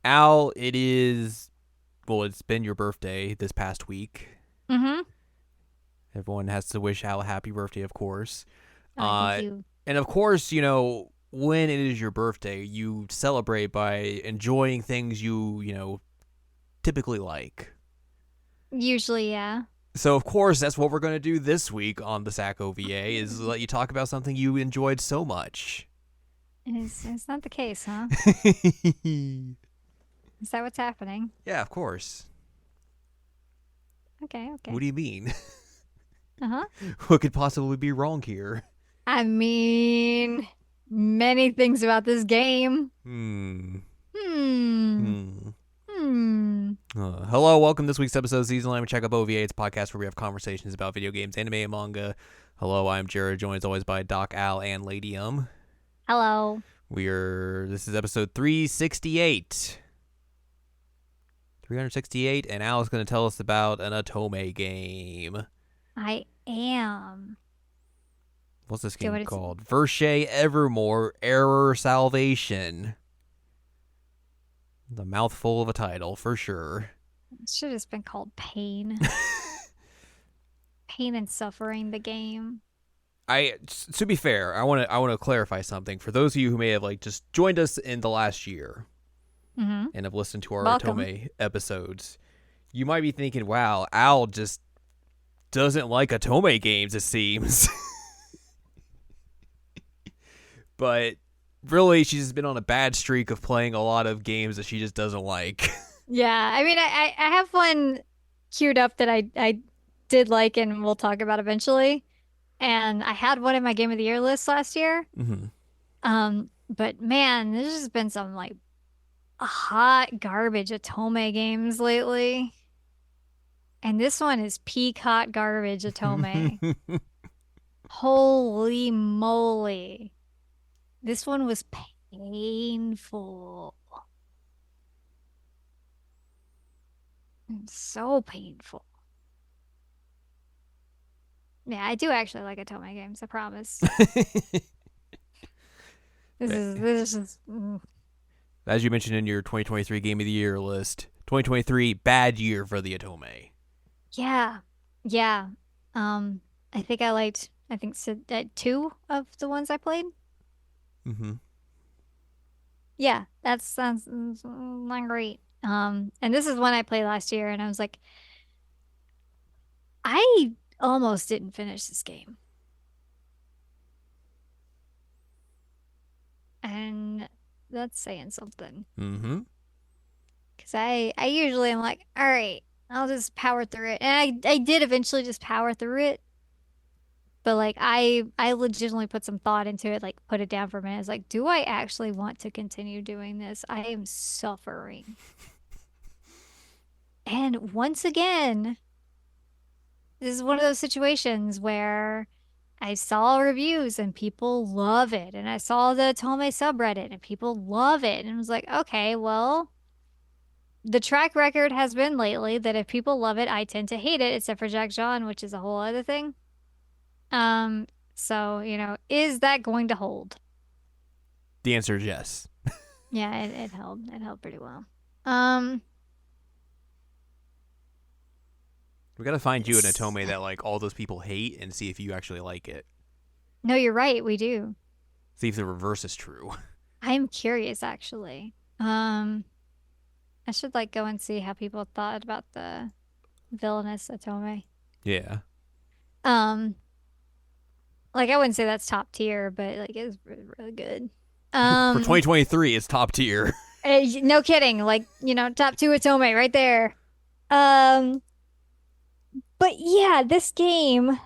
Al, it's been your birthday this past week. Mm-hmm. Everyone has to wish Al a happy birthday, of course. Oh, thank Uh, you. and of course, when it is your birthday, you celebrate by enjoying things you typically like. Usually, yeah. So, of course, that's what we're going to do this week on the SAC OVA is Mm. let you talk about something you enjoyed so much. It's not the case, huh? Yeah, Is that what's happening? of course. Okay, What okay. do you mean? Uh-huh. What could possibly be wrong here? I mean, many things about this game. Hmm. Hmm. Hmm. Hmm. Hello, welcome to this week's episode of Season 11 Checkup OVA. It's a podcast where we have conversations about video games, anime, and manga. Hello, I'm Jared, joined as always by Doc Al and Lady Hello. This is episode 368. 368, and Al is going to tell us about an Otome game. I am. What's this Do you game want to? called? Virche, Evermore, ErroR Salvation. The mouthful of a title, for sure. It should have been called Pain. Pain and Suffering, the game. To be fair, I want to clarify something for those of you who may have just joined us in the last year Mm-hmm. and have listened to our Welcome. Otome episodes. You might be thinking, "Wow, Al just doesn't like Otome games, it seems." But really, she's just been on a bad streak of playing a lot of games that she just doesn't like. Yeah, I mean, I have one queued up that I did like and we'll talk about eventually. And I had one in my Game of the Year list last year. Mm-hmm. But man, there's just been some like hot garbage Atome games lately. And this one is peak hot garbage Atome. Holy moly. This one was painful. So painful. Yeah, I do actually like Atome games, I promise. As you mentioned in your 2023 Game of the Year list, 2023 bad year for the Otome. Yeah. Yeah. Um, I think two of the ones I played. Mm-hmm. Yeah, that sounds not great. And this is one I played last year, and I was like, I almost didn't finish this game. And that's saying something. Mm-hmm. Because I usually am like, all right, I'll just power through it. And I did eventually just power through it. But like I legitimately put some thought into it, like put it down for a minute. It's like, do I actually want to continue doing this? I am suffering. And once again, this is one of those situations where I saw reviews and people love it. And I saw the Tome subreddit and people love it. And I was like, okay, well, the track record has been lately that if people love it, I tend to hate it, except for Jack John, which is a whole other thing. Um, so, is that going to hold? The answer is yes. Yeah, it held. It held pretty well. Um, We gotta find you an it's, Otome that all those people hate and see if you actually like it. no, you're right. We do. See if the reverse is true. I'm curious, actually. Um, I should like go and see how people thought about the villainous Atome. Yeah. Um, like I wouldn't say that's top tier, but like it's really, really good. For Um, 2023, it's top tier. no kidding. Like, top two Atome right there. Um, but yeah, this game,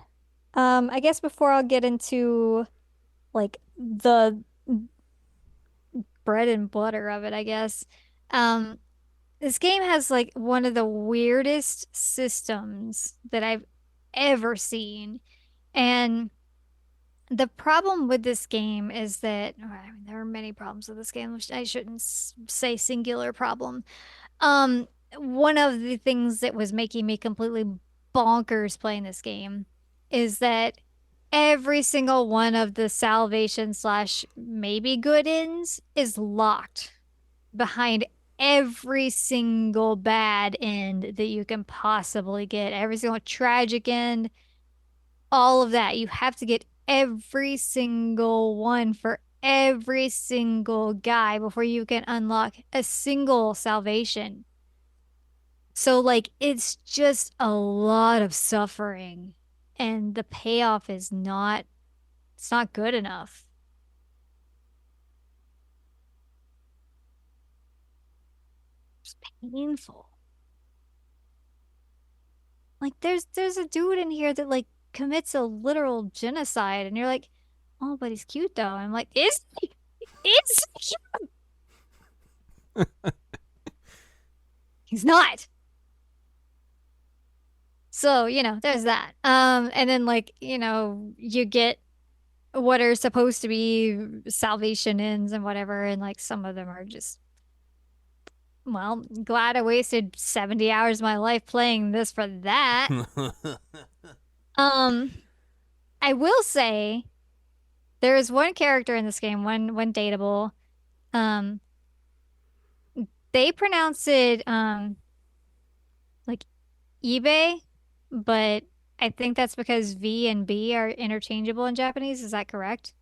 I guess before I'll get into like the bread and butter of it, I guess. Um, this game has like one of the weirdest systems that I've ever seen. And the problem with this game is that, I mean, there are many problems with this game. I shouldn't say singular problem. Um, One of the things that was making me completely bonkers playing this game is that every single one of the salvation slash maybe good ends is locked behind every single bad end that you can possibly get, every single tragic end, all of that. You have to get every single one for every single guy before you can unlock a single salvation. So, like, it's just a lot of suffering, and the payoff is not, it's not good enough. It's painful. Like, there's a dude in here that like commits a literal genocide, and you're like, oh, but he's cute though. I'm like, is he? Is he? He's not. So, there's that. And then like, you get what are supposed to be salvation ends and whatever, and like some of them are just, well, glad I wasted 70 hours of my life playing this for that. Um, I will say there is one character in this game, one dateable. Um, they pronounce it like eBay, but I think that's because V and B are interchangeable in Japanese. Is that correct?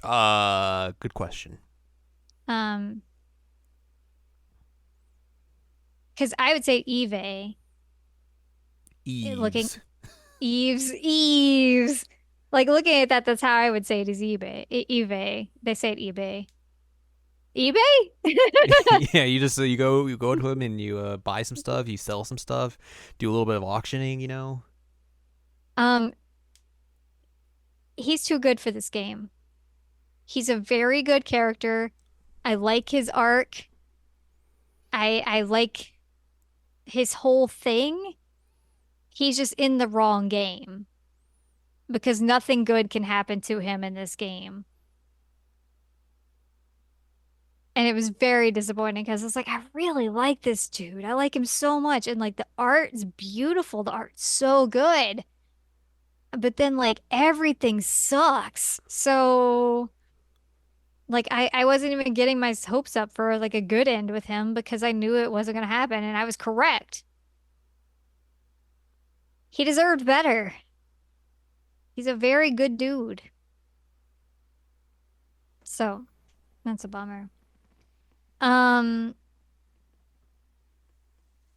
Good question. Um, because I would say eBay, looking Eves. Eves. Like looking at that, that's how I would say it is eBay. eBay. They say it eBay. eBay? Yeah, you go to him and you buy some stuff, you sell some stuff, do a little bit of auctioning. Um, he's too good for this game. He's a very good character. I like his arc. I like his whole thing. He's just in the wrong game because nothing good can happen to him in this game. And it was very disappointing because it's like, I really like this dude. I like him so much. And like the art's beautiful. The art's so good. But then like everything sucks. So like I wasn't even getting my hopes up for like a good end with him because I knew it wasn't gonna happen and I was correct. He deserved better. He's a very good dude. So that's a bummer. Um,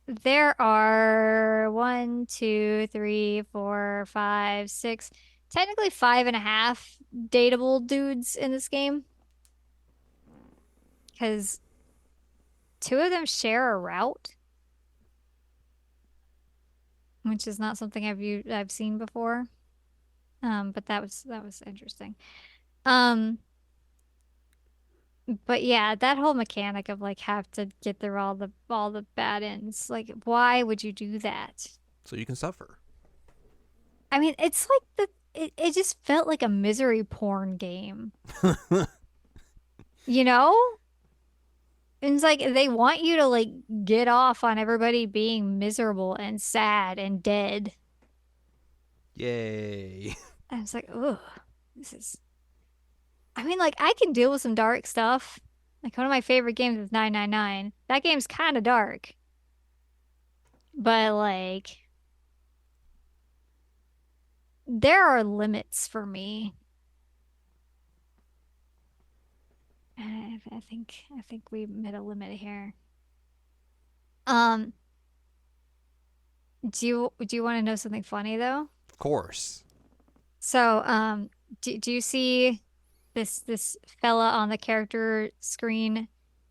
there are one, two, three, four, five, six, technically five and a half dateable dudes in this game because two of them share a route, which is not something I've seen before. But that was interesting. Um, but yeah, that whole mechanic of like have to get through all the bad ends, like why would you do that? So you can suffer. I mean, it's like it just felt like a misery porn game, you know? And it's like they want you to like get off on everybody being miserable and sad and dead. Yay. And it's like, oh, this is. I mean, like I can deal with some dark stuff. Like one of my favorite games is 999. That game's kind of dark, but like there are limits for me. And I think we hit a limit here. Um, do you want to know something funny though? Of course. So, do you see this fella on the character screen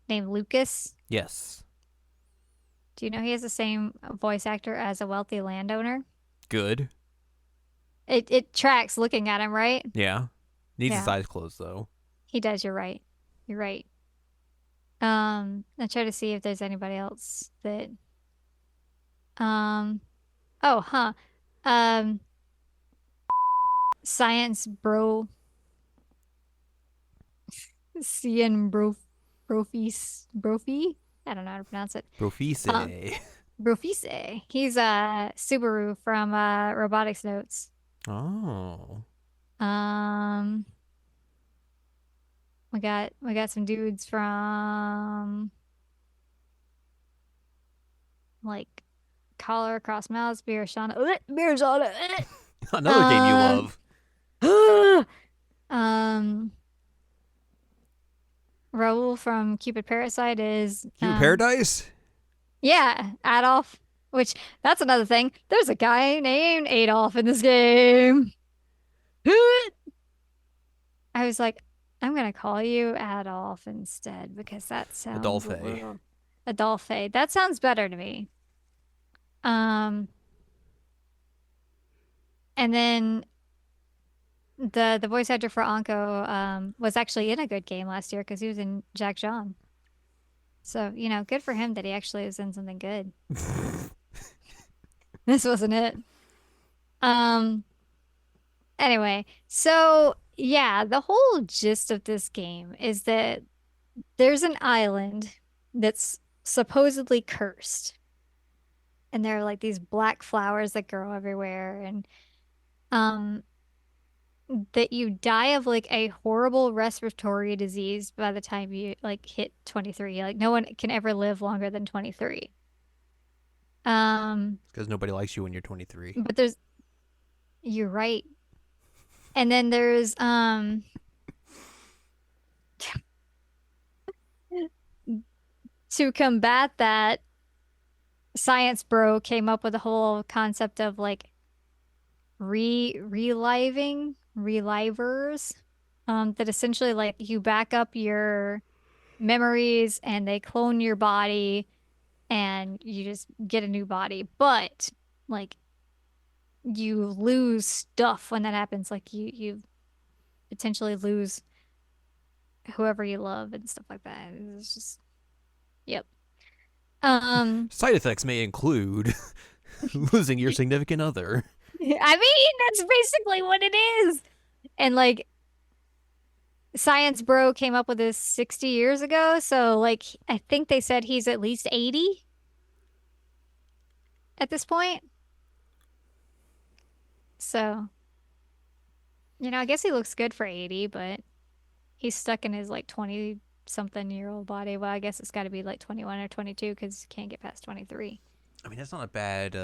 named Lucas? Yes. Do you know he has the same voice actor as a wealthy landowner? Good. It tracks looking at him, right? Yeah. Needs his Yeah, eyes closed though. he does. You're right. You're right. I try to see if there's anybody else that um oh, huh. Um Science bro Cian Brophy? I don't know how to pronounce it. Um Profise. Brofise. He's Subaru from Robotics Notes. Oh. Um we got some dudes from like collar across mouths, beer sauna, beer sauna. Another game you Um, love. um, Raoul from Cupid Parasite is Human Paradise? yeah, Adolf. Which that's another thing. There's a guy named Adolf in this game. I was like, I'm gonna call you Adolf instead because that sounds a Adolphe. little Adolphe. That sounds better to me. Um, and then the voice actor for Anko was actually in a good game last year because he was in Jack John. So, good for him that he actually was in something good. This wasn't it. Um, anyway, so yeah, the whole gist of this game is that there's an island that's supposedly cursed. And there are like these black flowers that grow everywhere and um that you die of like a horrible respiratory disease by the time you like hit 23. Like no one can ever live longer than 23. Um, Because nobody likes you when you're 23. but you're right. And then there's to combat that, Science Bro came up with a whole concept of like relivers, that essentially like you back up your memories and they clone your body and you just get a new body. But like you lose stuff when that happens. Like you potentially lose whoever you love and stuff like that. It's just yep. Um Side effects may include losing your significant other. I mean that's basically what it is. And like Science Bro came up with this 60 years ago, so like I think they said he's at least 80 at this point. So, I guess he looks good for 80, but he's stuck in his like 20 something year old body. Well, I guess it's got to be like 21 or 22 because you can't get past 23. I mean, that's not a bad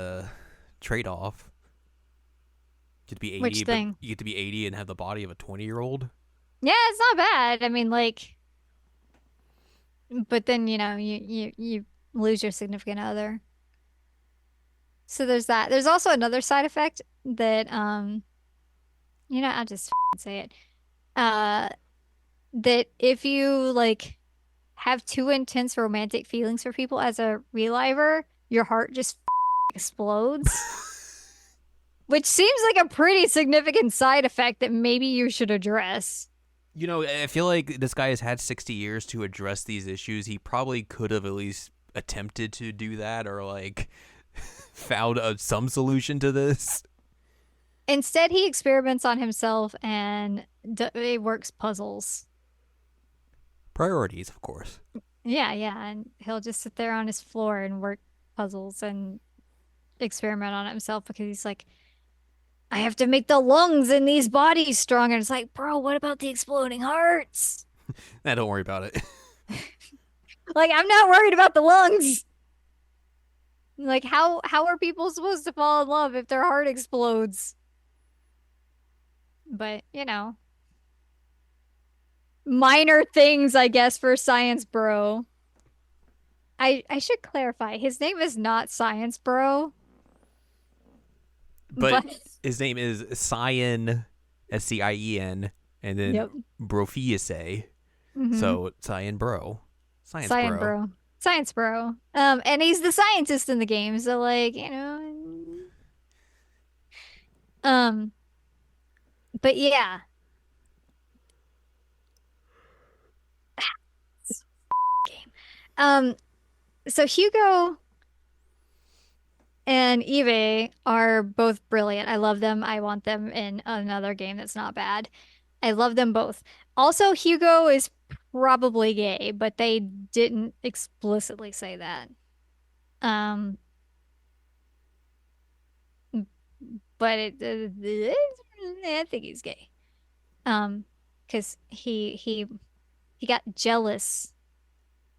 trade off. You get to be Which 80, but thing? you get to be 80 and have the body of a 20-year-old. Yeah, it's not bad. I mean, like, but then, you lose your significant other. So there's that. There's also another side effect that, I'll just say it. Uh, that if you like have too intense romantic feelings for people as a reliver, your heart just explodes, which seems like a pretty significant side effect that maybe you should address. I feel like this guy has had 60 years to address these issues. He probably could have at least attempted to do that or like found some solution to this. Instead, he experiments on himself and he works puzzles. Priorities, of course. Yeah, yeah, and he'll just sit there on his floor and work puzzles and experiment on himself because he's like, I have to make the lungs in these bodies strong. And it's like, bro, what about the exploding hearts? Nah, don't worry about it. Like, I'm not worried about the lungs. Like, how are people supposed to fall in love if their heart explodes? But, minor things, I guess, for Science Bro. I should clarify. His name is not Science Bro, But but his name is Cyan, Scien, and then yep. Brofiase. Hmm. So Cyan Bro. Science Science Bro. Bro. Science Bro. And he's the scientist in the game, so like, um, but yeah. Game. Um, so Hugo and Eve are both brilliant. I love them. I want them in another game that's not bad. I love them both. Also, Hugo is probably gay, but they didn't explicitly say that. Um, but I think he's gay. Because he got jealous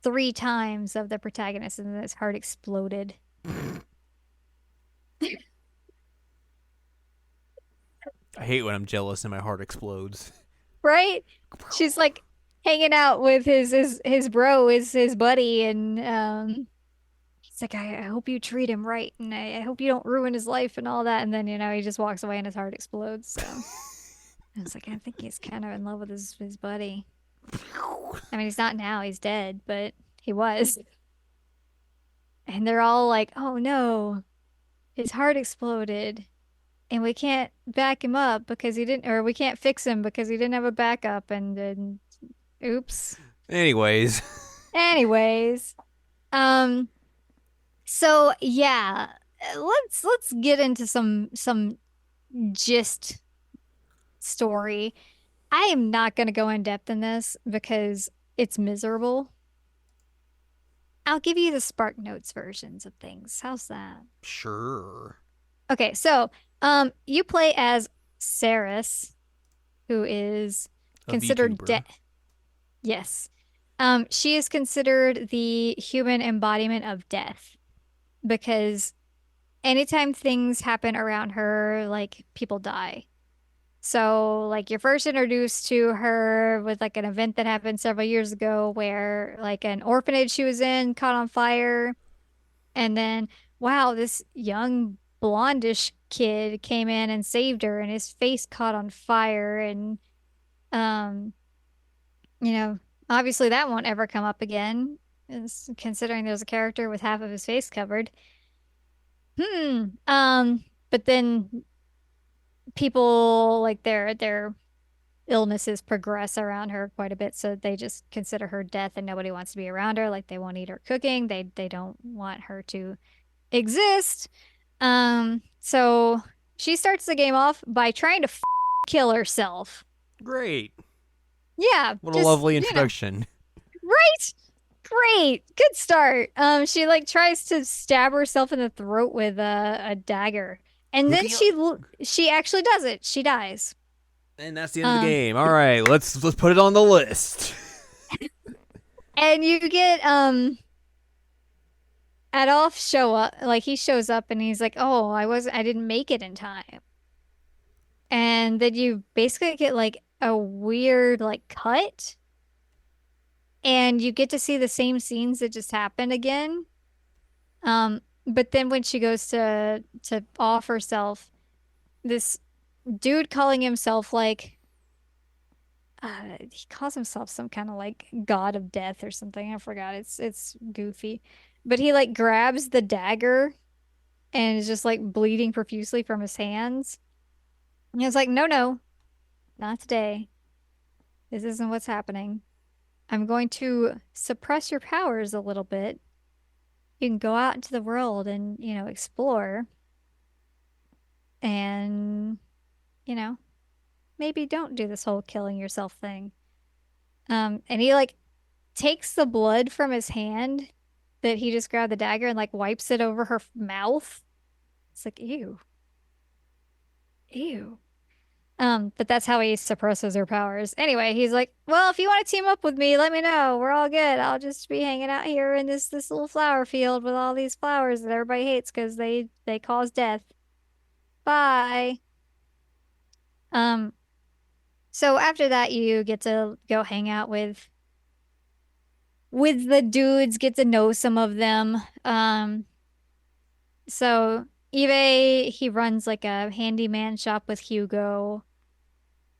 3 times of the protagonist, and then his heart exploded. I hate when I'm jealous and my heart explodes. Right? She's like hanging out with his bro, his buddy, and he's like, I hope you treat him right, and I hope you don't ruin his life and all that. And then, he just walks away and his heart explodes. So I was like, I think he's kind of in love with his buddy. I mean, he's not now, he's dead, but he was. And they're all like, oh no, his heart exploded. And we can't back him up because he didn't, or we can't fix him because he didn't have a backup. And then, oops. Anyways, Anyways, um, so yeah, let's get into some gist story. I am not going to go in depth in this because it's miserable. I'll give you the Spark Notes versions of things. How's that? sure. Okay, so you play as Saris, who is A considered dead. VTuber. Yes. She is considered the human embodiment of death because anytime things happen around her, like people die. So, like, you're first introduced to her with like an event that happened several years ago where like an orphanage she was in caught on fire. And then, wow, this young blondish kid came in and saved her, and his face caught on fire. And, um, you know, obviously that won't ever come up again, considering there's a character with half of his face covered. Hmm. But then people like their illnesses progress around her quite a bit, so they just consider her death, and nobody wants to be around her. Like they won't eat her cooking. They don't want her to exist. So she starts the game off by trying to kill herself. Great. Yeah, What a just, lovely introduction. right? Great. Good start. She like tries to stab herself in the throat with a dagger. And then Looking up. she actually does it. She dies. And that's the end of the Um, game. All right, let's put it on the list. and you get Adolf show up, like he shows up and he's like, "Oh, I didn't make it in time." And then you basically get like a weird like cut and you get to see the same scenes that just happened again. But then when she goes to off herself, this dude calling himself like he calls himself some kind of like god of death or something. I forgot. It's goofy. But he like grabs the dagger and is just like bleeding profusely from his hands. And it's like, no, no, not today. This isn't what's happening. I'm going to suppress your powers a little bit. You can go out into the world and, explore and, you know, maybe don't do this whole killing yourself thing. And he like takes the blood from his hand that he just grabbed the dagger and like wipes it over her mouth. It's like, ew, ew. But that's how he suppresses her powers. Anyway, he's like, "Well, if you want to team up with me, let me know. We're all good. I'll just be hanging out here in this little flower field with all these flowers that everybody hates because they cause death. Bye." Um, so after that, you get to go hang out with the dudes, get to know some of them. So Eve, he runs like a handyman shop with Hugo.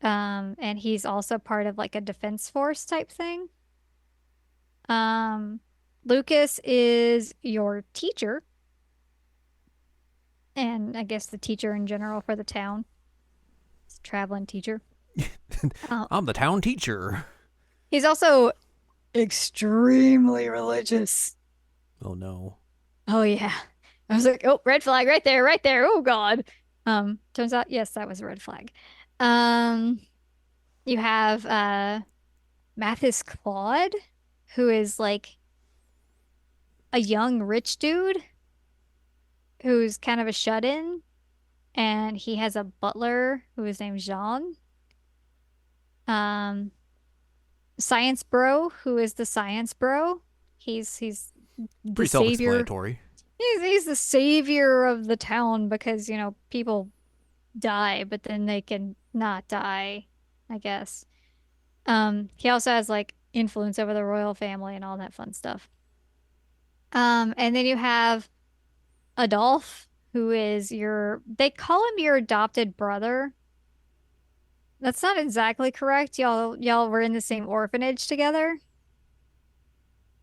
And he's also part of like a defense force type thing. Um, Lucas is your teacher, and I guess the teacher in general for the town. He's a traveling teacher. Uh, I'm the town teacher. he's also extremely religious. Oh no. Oh yeah. I was like, oh, red flag right there, right there. Oh God. Turns out, yes, that was a red flag. Um, you have Mathis Claude, who is like a young rich dude who's kind of a shut-in, and he has a butler who is named Jean. Um, Science Bro, who is the Science Bro. He's the Pretty savior. self-explanatory. He's the savior of the town because, people die, but then they can not die, I guess. He also has like influence over the royal family and all that fun stuff. And then you have Adolf, who is they call him your adopted brother. That's not exactly correct. Y'all were in the same orphanage together,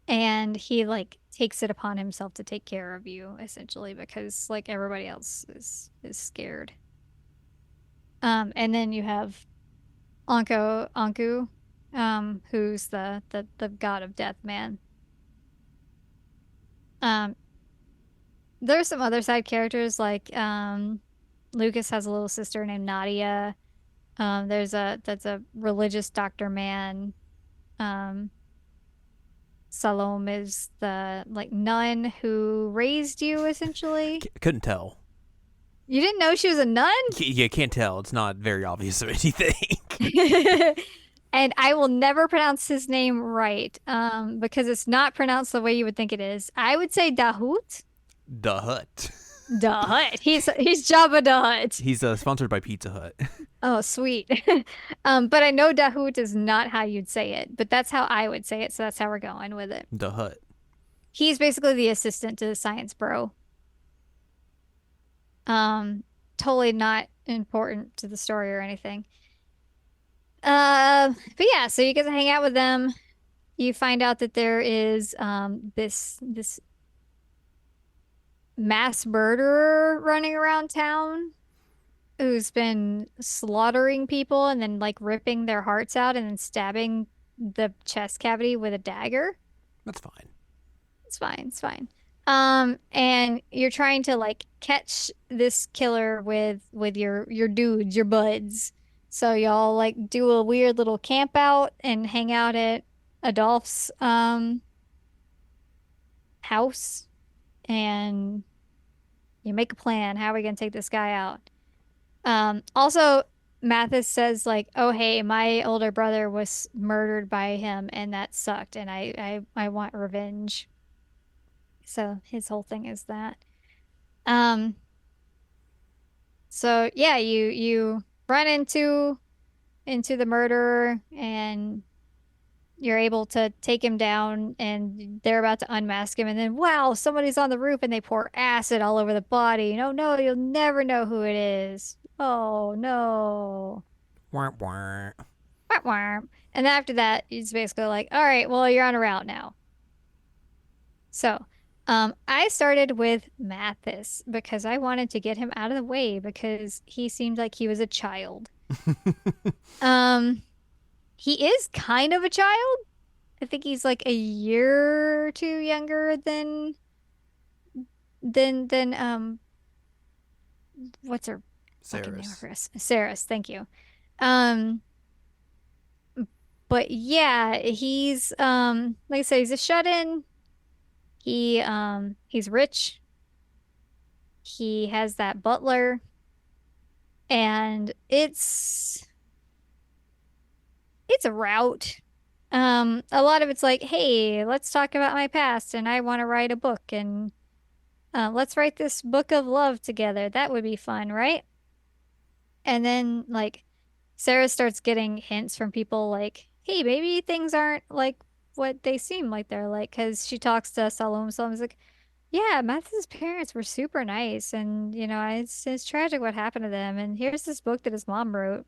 and he like takes it upon himself to take care of you essentially because like everybody else is scared. And then you have Anku, who's the god of death man. Um, there's some other side characters like Lucas has a little sister named Nadia. There's that's a religious doctor man. Um, Salome is the like nun who raised you essentially. Couldn't tell. You didn't know she was a nun? You can't tell. It's not very obvious or anything. And I will never pronounce his name right, because it's not pronounced the way you would think it is. I would say Dahut. The Hut. The Hut. He's Jabba the Hutt. He's sponsored by Pizza Hut. Oh, sweet. But I know Dahut is not how you'd say it, but that's how I would say it, so that's how we're going with it. The Hut. He's basically the assistant to the science bro. Totally not important to the story or anything. But yeah, so you get to hang out with them. You find out that there is this mass murderer running around town who's been slaughtering people and then like ripping their hearts out and then stabbing the chest cavity with a dagger. That's fine. It's fine. It's fine. And you're trying to like catch this killer with your dudes, your buds. So y'all like do a weird little camp out and hang out at Adolph's house and you make a plan. How are we gonna take this guy out? Also Mathis says like, "Oh hey, my older brother was murdered by him and that sucked and I want revenge." So his whole thing is that. Um, so yeah, you run into the murderer and you're able to take him down and they're about to unmask him and then wow, somebody's on the roof and they pour acid all over the body. No, no, you'll never know who it is. Oh no. Wah, wah. Wah, wah. And then after that, it's basically like, all right, well, you're on a route now. So, I started with Mathis because I wanted to get him out of the way because he seemed like he was a child. Um, he is kind of a child. I think he's like a year or two younger than what's her fucking name Saris. for us? Saris, thank you. Um, but yeah, he's like I say, he's a shut-in. He's rich. He has that butler, and it's a route. A lot of it's like, hey, let's talk about my past, and I want to write a book, and let's write this book of love together. That would be fun, right? And then like Sarah starts getting hints from people like, hey, maybe things aren't like what they seem like they're like, because she talks to Salome. Salome's like, yeah, Mathis' parents were super nice, and it's tragic what happened to them. And here's this book that his mom wrote.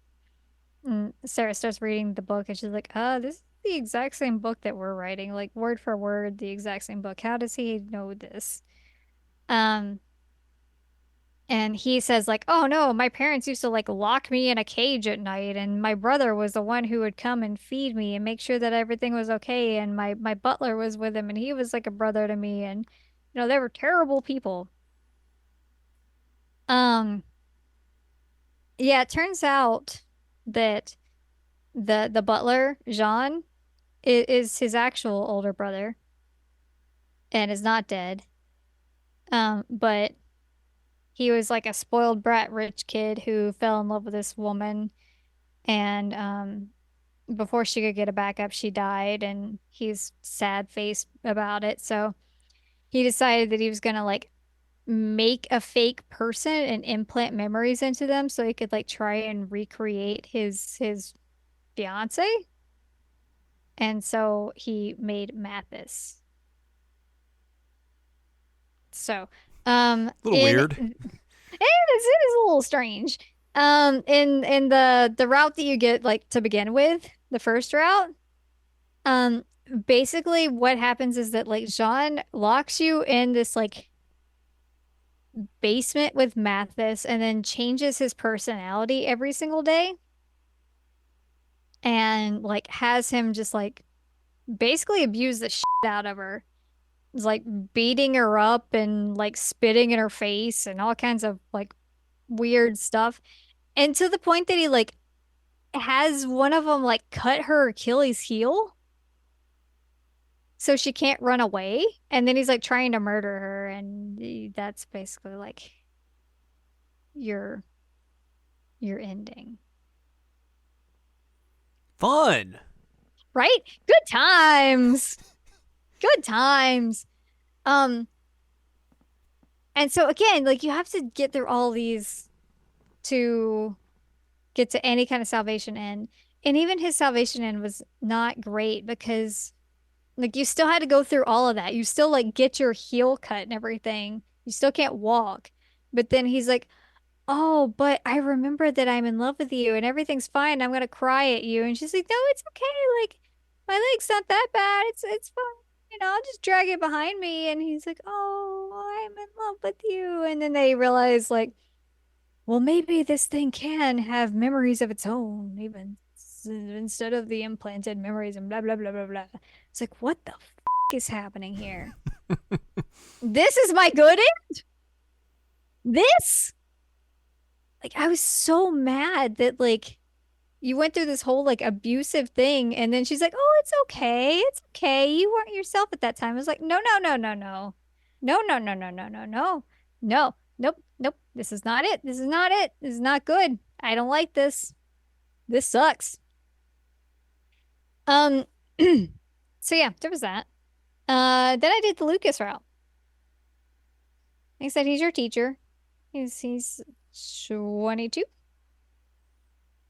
And Sarah starts reading the book, and she's like, this is the exact same book that we're writing, like word for word, the exact same book. How does he know this?" Um, and he says like, "Oh no, my parents used to like lock me in a cage at night, and my brother was the one who would come and feed me and make sure that everything was okay, and my butler was with him, and he was like a brother to me, and they were terrible people." Um, yeah, it turns out that the butler, Jean, is his actual older brother and is not dead. But he was like a spoiled brat rich kid who fell in love with this woman and before she could get a backup, she died and he's sad faced about it. So he decided that he was gonna like make a fake person and implant memories into them so he could like try and recreate his fiance. And so he made Mathis. So, A little in weird. it is a little strange. In the route that you get like to begin with, the first route, um, basically what happens is that like Jean locks you in this like basement with Mathis and then changes his personality every single day and like has him just like basically abuse the shit out of her. It's like beating her up and like spitting in her face and all kinds of like weird stuff. And to the point that he like has one of them like cut her Achilles heel so she can't run away. And then he's like trying to murder her. And that's basically like your your ending. Fun. Right? Good times. Good times. Um, and so again, like you have to get through all these to get to any kind of salvation end. And even his salvation end was not great because like you still had to go through all of that. You still like get your heel cut and everything. You still can't walk. But then he's like, "Oh, but I remember that I'm in love with you and everything's fine. I'm gonna cry at you." And she's like, "No, it's okay. Like my leg's not that bad. It's fine. You know, I'll just drag it behind me." And he's like, "Oh, I'm in love with you." And then they realize like, well, maybe this thing can have memories of its own, even instead of the implanted memories and blah blah blah blah blah. It's like, what the f is happening here? This is my good end? This? Like, I was so mad that like you went through this whole like abusive thing, and then she's like, "Oh, it's okay. It's okay. You weren't yourself at that time." I was like, "No, no, no, no, no. No, no, no, no, no, no, no. No. Nope. Nope. This is not it. This is not it. This is not good. I don't like this. This sucks." Um so yeah, there was that. Then I did the Lucas route. He said he's your teacher. He's 22.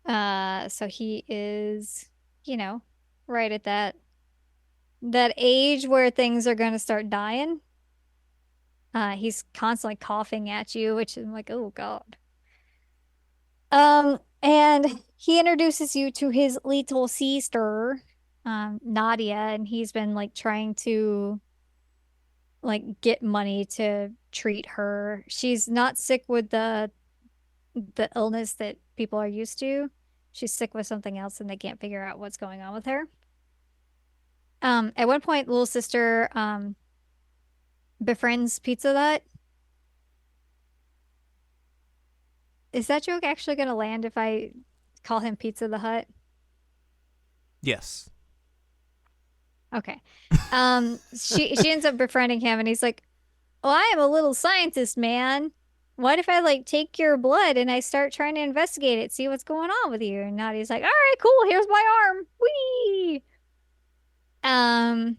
So he is, you know, right at that age where things are going to start dying. He's constantly coughing at you, which is like, oh God. And he introduces you to his little sister, Nadia, and he's been like trying to like get money to treat her. She's not sick with the illness that people are used to. She's sick with something else and they can't figure out what's going on with her. At one point, little sister befriends Pizza Hut. Is that joke actually gonna land if I call him Pizza the Hut? Yes. Okay. She ends up befriending him and he's like, "Well, I am a little scientist, man. What if I like take your blood and I start trying to investigate it, see what's going on with you?" And Nadia's like, "All right, cool. Here's my arm. Whee!" Um,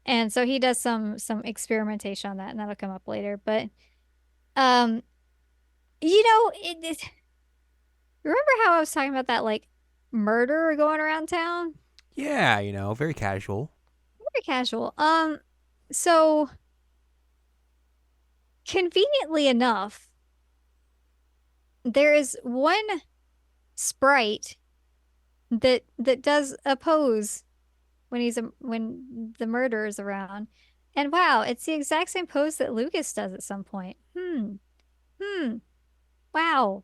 and so he does some experimentation on that, and that'll come up later. But um, remember how I was talking about that like murder going around town? Yeah, very casual. Very casual. So conveniently enough, there is one sprite that does a pose when the murderer is around. And wow, it's the exact same pose that Lucas does at some point. Hmm. Wow.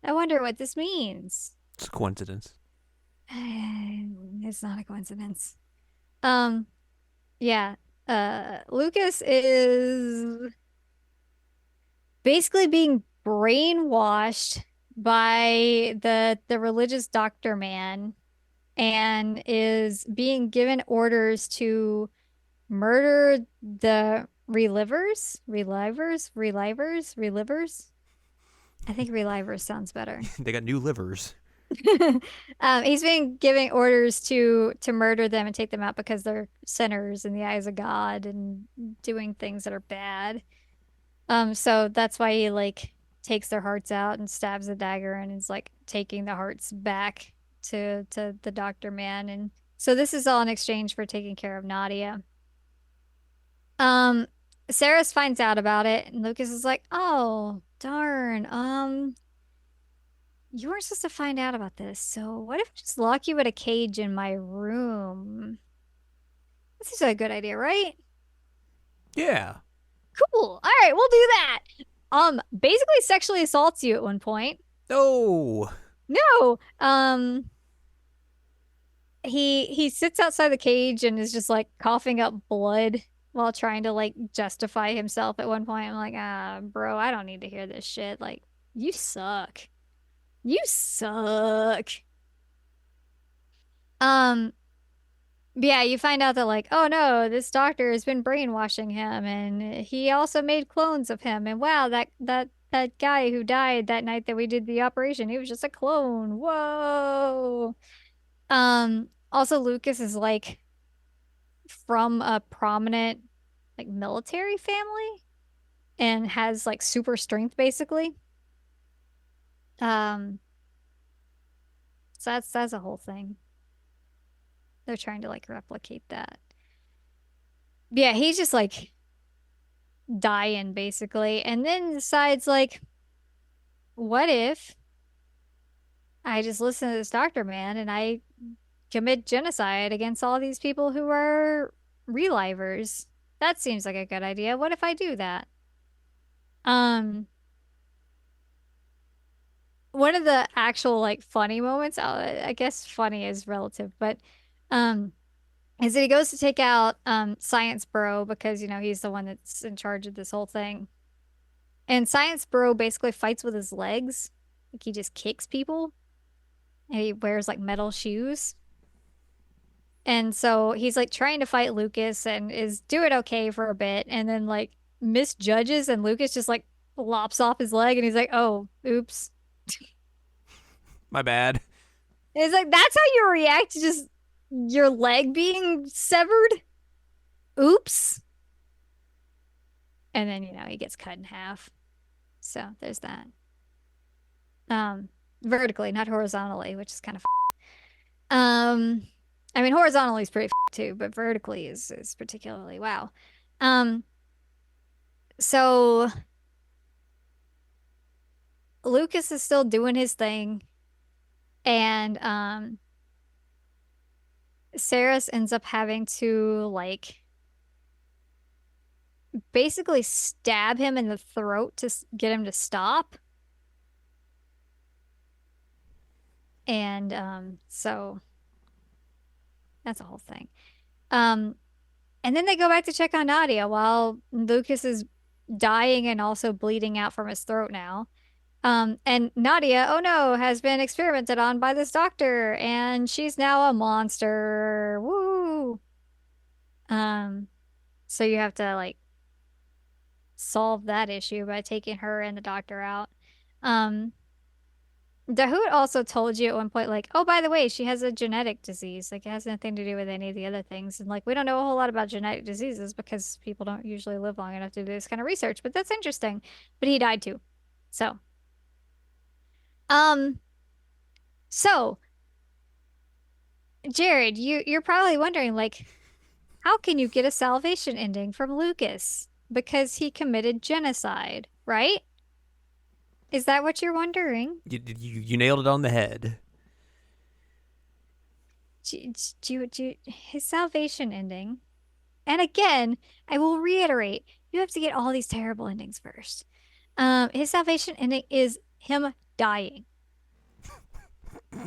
I wonder what this means. It's a coincidence. It's not a coincidence. Um, yeah. Lucas is basically being brainwashed by the religious doctor man and is being given orders to murder the relivers. I think relivers sounds better. They got new livers. He's been giving orders to murder them and take them out because they're sinners in the eyes of God and doing things that are bad. So that's why he like takes their hearts out and stabs the dagger and is like taking the hearts back to the doctor man. And so this is all in exchange for taking care of Nadia. Um, Saris finds out about it, and Lucas is like, "Oh, darn. You weren't supposed to find out about this. So what if I just lock you in a cage in my room? This is a good idea, right? Yeah. Cool. All right, we'll do that. Basically sexually assaults you at one point. Oh. No. He sits outside the cage and is just like coughing up blood while trying to like justify himself at one point. I'm like, bro, I don't need to hear this shit. Like, you suck. You suck. Um, yeah, you find out that like, oh no, this doctor has been brainwashing him and he also made clones of him. And wow, that guy who died that night that we did the operation, he was just a clone. Whoa. Also Lucas is like from a prominent like military family and has like super strength basically. Um, so that's a whole thing. They're trying to like replicate that. Yeah, he's just like dying basically, and then decides like, what if I just listen to this doctor man and I commit genocide against all these people who are relivers? That seems like a good idea. What if I do that? Um, one of the actual like funny moments, I guess funny is relative, but um, is that he goes to take out Science Bro because he's the one that's in charge of this whole thing. And Science Bro basically fights with his legs. Like he just kicks people and he wears like metal shoes. And so he's like trying to fight Lucas and is doing okay for a bit and then like misjudges and Lucas just like lops off his leg and he's like, "Oh, oops." My bad. And it's like that's how you react to just your leg being severed? Oops. And then, he gets cut in half. So there's that. Um, Vertically, not horizontally, which is kind of um I mean horizontally is pretty too, but vertically is particularly wow. Um so Lucas is still doing his thing and Saris ends up having to like basically stab him in the throat to get him to stop. And so that's a whole thing. Um and then they go back to check on Nadia while Lucas is dying and also bleeding out from his throat now. And Nadia, oh no, has been experimented on by this doctor, and she's now a monster. Woo! Um, so you have to like solve that issue by taking her and the doctor out. Um, Dahoud also told you at one point, like, oh, by the way, she has a genetic disease. Like, it has nothing to do with any of the other things. And, like, we don't know a whole lot about genetic diseases because people don't usually live long enough to do this kind of research, but that's interesting. But he died too. So, um, so Jared, you're probably wondering, like, how can you get a salvation ending from Lucas? Because he committed genocide, right? Is that what you're wondering? You nailed it on the head. His salvation ending. And again, I will reiterate, you have to get all these terrible endings first. His salvation ending is him dying.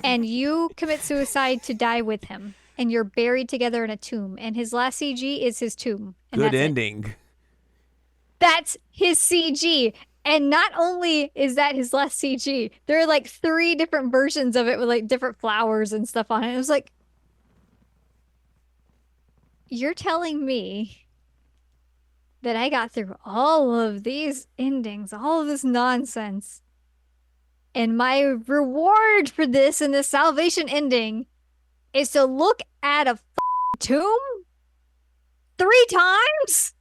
And you commit suicide to die with him. And you're buried together in a tomb. And his last CG is his tomb. And Good that's it. ending. That's his CG. And not only is that his last CG, there are like 3 different versions of it with like different flowers and stuff on it. It was like, you're telling me that I got through all of these endings, all of this nonsense, And my reward for this in the salvation ending is to look at a tomb 3 times.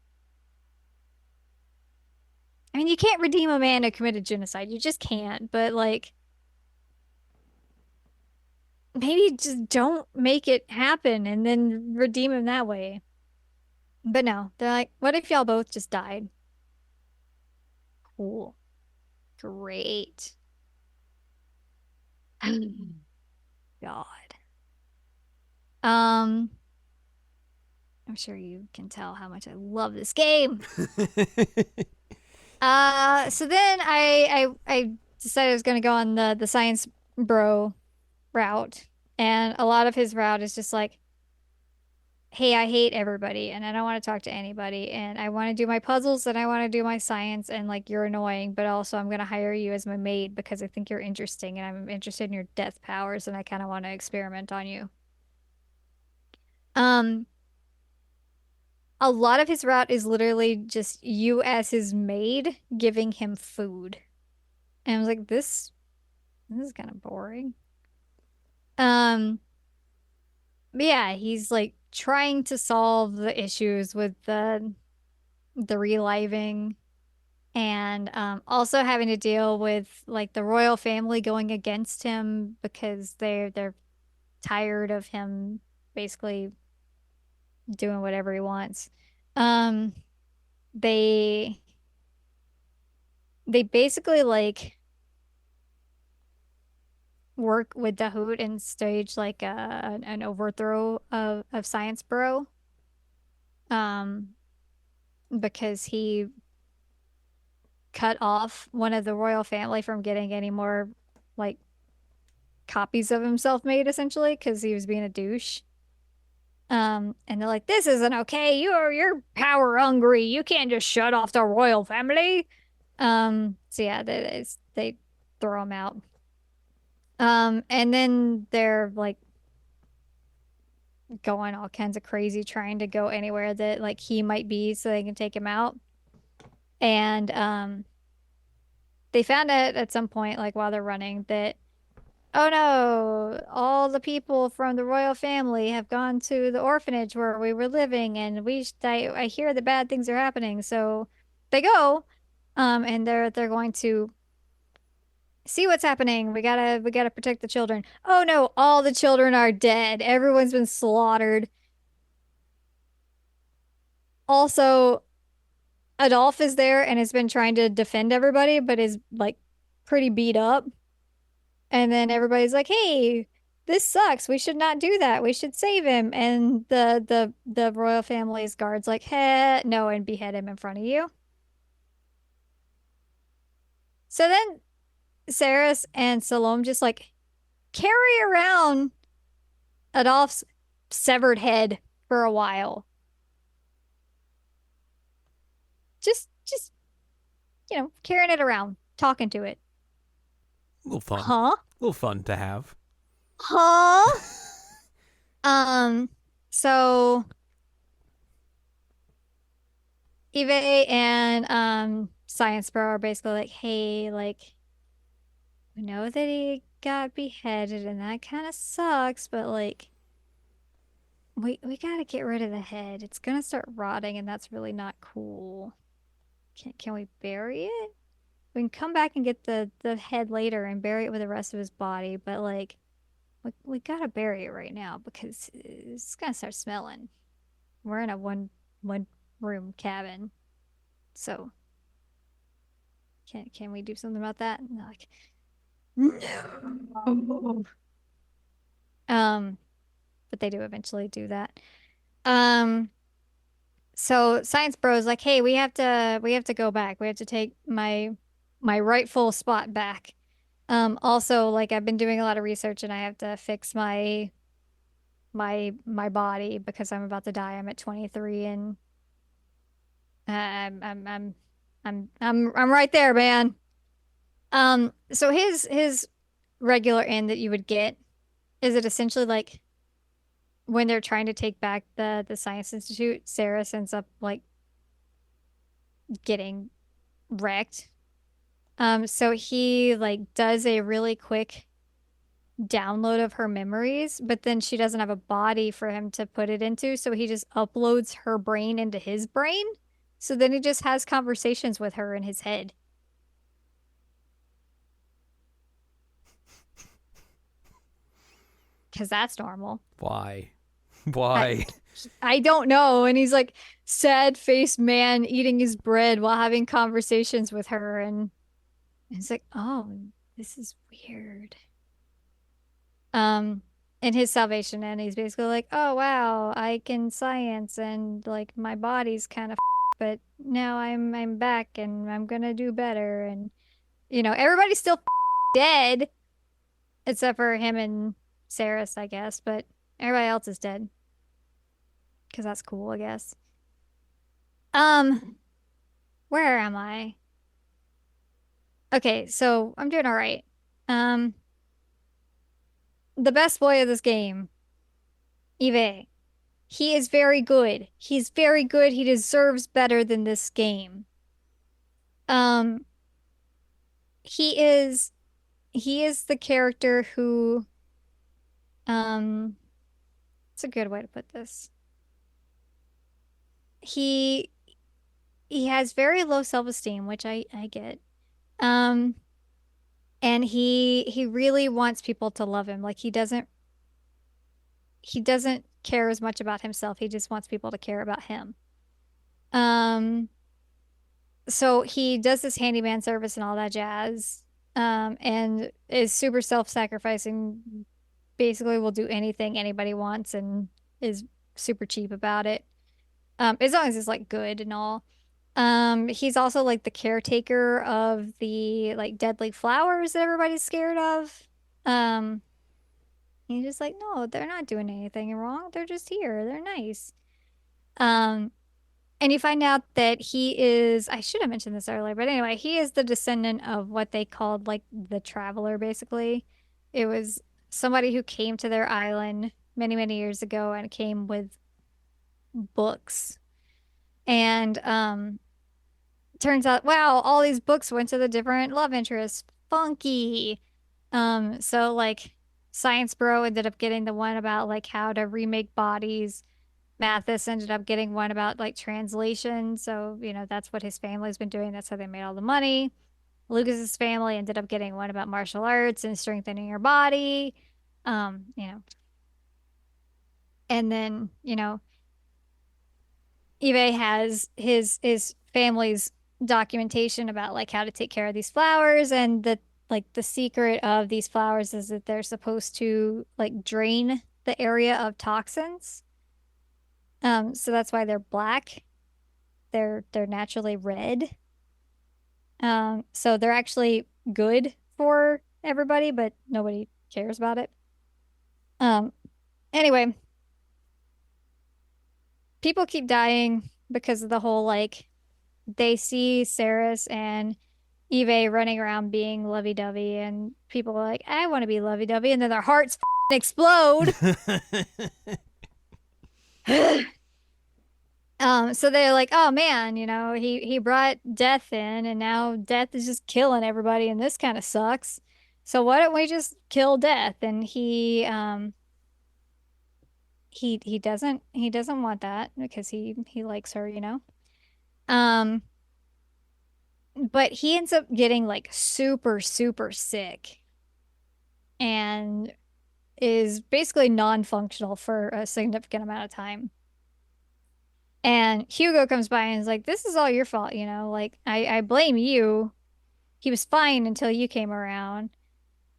I mean, you can't redeem a man who committed genocide. You just can't. But like, maybe just don't make it happen and then redeem him that way. But no, they're like, what if y'all both just died? Cool. Great. God. Um, I'm sure you can tell how much I love this game. So then I decided I was gonna go on the science bro route. And a lot of his route is just like, hey, I hate everybody and I don't want to talk to anybody and I want to do my puzzles and I want to do my science and like you're annoying, but also I'm gonna hire you as my maid because I think you're interesting and I'm interested in your death powers and I kind of want to experiment on you. Um, a lot of his route is literally just you as his maid giving him food. And I was like, this is kind of boring. Um, but yeah, he's like trying to solve the issues with the reliving and also having to deal with like the royal family going against him because they're tired of him basically doing whatever he wants. Um, they they basically like work with Dahoud and stage like an overthrow of Science Bro. Um, because he cut off one of the royal family from getting any more like copies of himself made essentially because he was being a douche. And they're like, this isn't okay. You're power hungry. You can't just shut off the royal family. So yeah, they throw him out. And then they're like going all kinds of crazy, trying to go anywhere that like he might be so they can take him out. And they found out at some point, like while they're running, that oh no, all the people from the royal family have gone to the orphanage where we were living, and I hear that bad things are happening. So they go, and they're going to see what's happening. We gotta protect the children. Oh no, all the children are dead. Everyone's been slaughtered. Also, Adolf is there and has been trying to defend everybody, but is like pretty beat up. And then everybody's like, "Hey, this sucks. We should not do that. We should save him." And the royal family's guards like, "Hey, no," and behead him in front of you. So then Saris and Salome just like carry around Adolph's severed head for a while. Just carrying it around, talking to it. A little fun. Huh? A little fun to have. Huh? Um, so Eve and Science Bro are basically like, hey, like we know that he got beheaded and that kind of sucks, but like we gotta get rid of the head. It's gonna start rotting and that's really not cool. Can we bury it? We can come back and get the head later and bury it with the rest of his body, but like we gotta bury it right now because it's gonna start smelling. We're in a one room cabin. So can we do something about that? And they're like, no. Um, but they do eventually do that. Um, so Science Bros like, hey, we have to go back. We have to take my rightful spot back. Also, like I've been doing a lot of research and I have to fix my body because I'm about to die. I'm at 23 and I'm right there, man. So his regular end that you would get is it essentially like when they're trying to take back the Science Institute, Sarah ends up like getting wrecked So he like does a really quick download of her memories, but then she doesn't have a body for him to put it into, so he just uploads her brain into his brain. So then he just has conversations with her in his head, because that's normal. Why? I Why? I don't know. And he's like sad-faced man eating his bread while having conversations with her, and it's like, oh, this is weird. Um, in his salvation, and he's basically like, "Oh wow, I can science and like my body's kind of, but now I'm back and I'm gonna do better." And everybody's still dead except for him and Saris, I guess, but everybody else is dead because that's cool, I guess. Um, where am I? Okay, so I'm doing all right. Um, the best boy of this game, Eve. He is very good. He's very good. He deserves better than this game. Um, he is he is the character who um it's a good way to put this. He he has very low self-esteem, which I get. Um, and he really wants people to love him. Like he doesn't care as much about himself. He just wants people to care about him. Um, so he does this handyman service and all that jazz, and is super self-sacrificing, basically will do anything anybody wants and is super cheap about it. As long as it's like good and all. He's also like the caretaker of the like deadly flowers that everybody's scared of. Um, he's just like, no, they're not doing anything wrong. They're just here. They're nice. Um, And you find out that he is, I should have mentioned this earlier, but anyway, he is the descendant of what they called like the traveler, basically. It was somebody who came to their island many, many years ago and came with books. And turns out, wow, all these books went to the different love interests. Funky. So like Science Bro ended up getting the one about like how to remake bodies. Mathis ended up getting one about like translation. So, that's what his family's been doing. That's how they made all the money. Lucas's family ended up getting one about martial arts and strengthening your body. Um, you know, and then, Eve has his family's documentation about like how to take care of these flowers, and the secret of these flowers is that they're supposed to like drain the area of toxins. So that's why they're black. They're naturally red. So they're actually good for everybody, but nobody cares about it. Um, anyway, people keep dying because of the whole like they see Saris and Eve running around being lovey-dovey, and people are like, I want to be lovey-dovey, and then their hearts explode. So they're like, oh man, he brought death in, and now death is just killing everybody, and this kind of sucks. So why don't we just kill death? And he doesn't want that because he likes her. Um, but he ends up getting like super, super sick and is basically non-functional for a significant amount of time. And Hugo comes by and is like, this is all your fault, like I blame you. He was fine until you came around.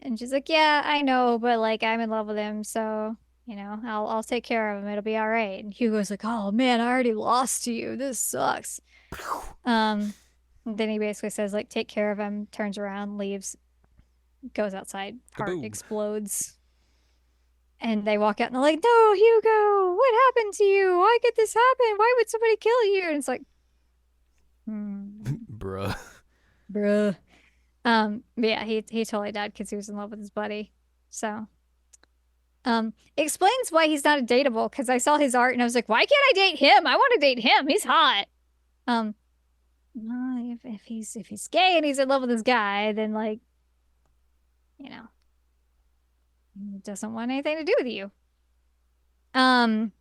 And she's like, yeah, I know, but like I'm in love with him, so I'll take care of him. It'll be all right. And Hugo's like, oh man, I already lost to you. This sucks. Um, then he basically says, like, take care of him, turns around, leaves, goes outside, heart Kaboom. explodes. And they walk out and they're like, no, Hugo, what happened to you? Why could this happen? Why would somebody kill you? And it's like, hmm, Bruh. bruh. But yeah, he totally died because he was in love with his buddy. So, it explains why he's not a dateable, because I saw his art and I was like, why can't I date him? I want to date him. He's hot. Um, if he's gay and he's in love with this guy, then like, you know, he doesn't want anything to do with you. Um,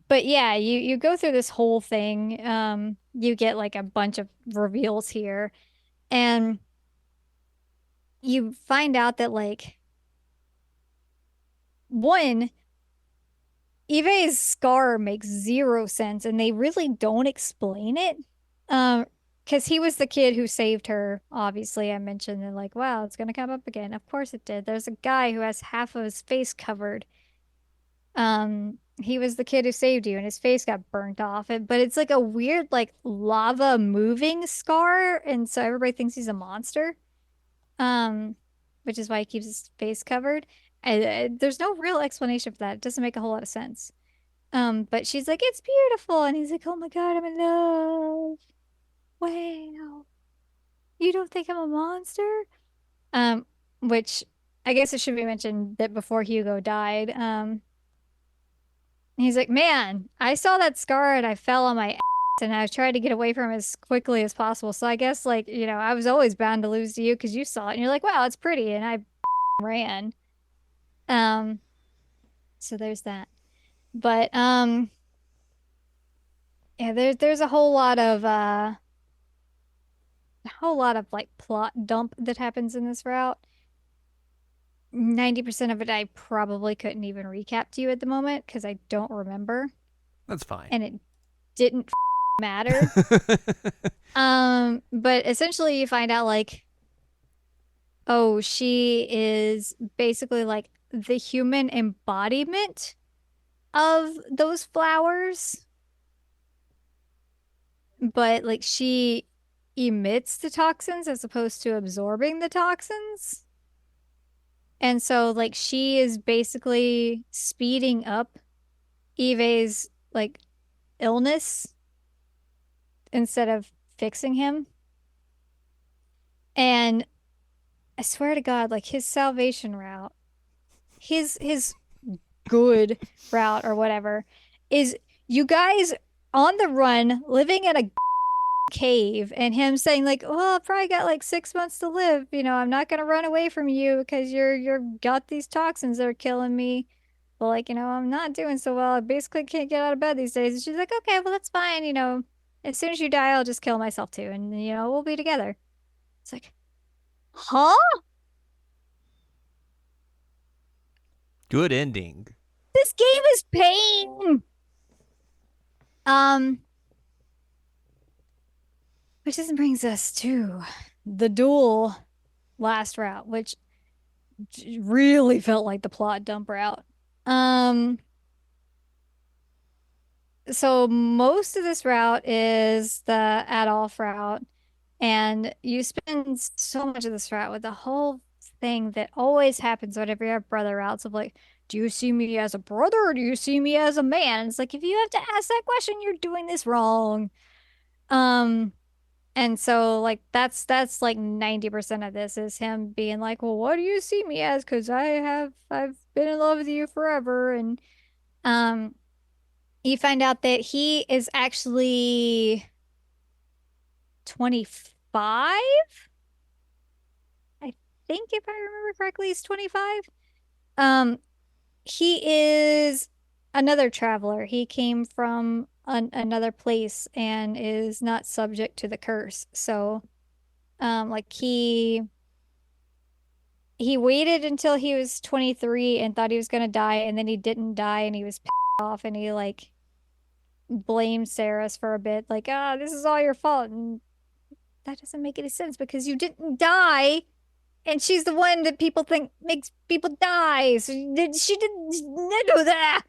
but yeah, you go through this whole thing. You get like a bunch of reveals here, and you find out that like one, Eve's scar makes zero sense, and they really don't explain it. Um, because he was the kid who saved her. Obviously, I mentioned that like, wow, it's gonna come up again. Of course it did. There's a guy who has half of his face covered. He was the kid who saved you, and his face got burnt off. But it's like a weird, like lava moving scar, and so everybody thinks he's a monster. Um, which is why he keeps his face covered. And there's no real explanation for that. It doesn't make a whole lot of sense. But she's like, it's beautiful, and he's like, oh my God, I'm in love. Wow, you don't think I'm a monster? Um, which I guess it should be mentioned that before Hugo died, he's like, man, I saw that scar and I fell on my ass and I tried to get away from it as quickly as possible. So I guess like, I was always bound to lose to you because you saw it and you're like, wow, it's pretty. And I ran. Um, so there's that. But yeah, there's a whole lot of like plot dump that happens in this route. 90% of it I probably couldn't even recap to you at the moment because I don't remember. That's fine. And it didn't matter. But essentially you find out like, oh, she is basically like the human embodiment of those flowers, but like she emits the toxins as opposed to absorbing the toxins. And so like she is basically speeding up Eve's like illness instead of fixing him. And I swear to God, like his salvation route, his good route or whatever, is you guys on the run, living in a cave, and him saying like, "Oh, I've probably got like 6 months to live. I'm not gonna run away from you because you're got these toxins that are killing me. But like, I'm not doing so well. I basically can't get out of bed these days." And she's like, "Okay, well that's fine. As soon as you die, I'll just kill myself too, and we'll be together." It's like, huh? Good ending. This game is pain. Um, which just brings us to the duel last route, which really felt like the plot dump route. Um, so most of this route is the Adolf route, and you spend so much of this route with the whole thing that always happens whenever you have brother routes of like, do you see me as a brother or do you see me as a man? And it's like if you have to ask that question, you're doing this wrong. Um, and so like that's like 90% of this is him being like, well, what do you see me as? Because I've been in love with you forever. And um you find out that he is actually 25. I think if I remember correctly, he's 25. Um, he is another traveler. He came from another place and is not subject to the curse. So, like he waited until he was 23 and thought he was gonna die, and then he didn't die, and he was pissed off, and he like blamed Saris for a bit, like, this is all your fault, and that doesn't make any sense because you didn't die. And she's the one that people think makes people die. So she didn't know that.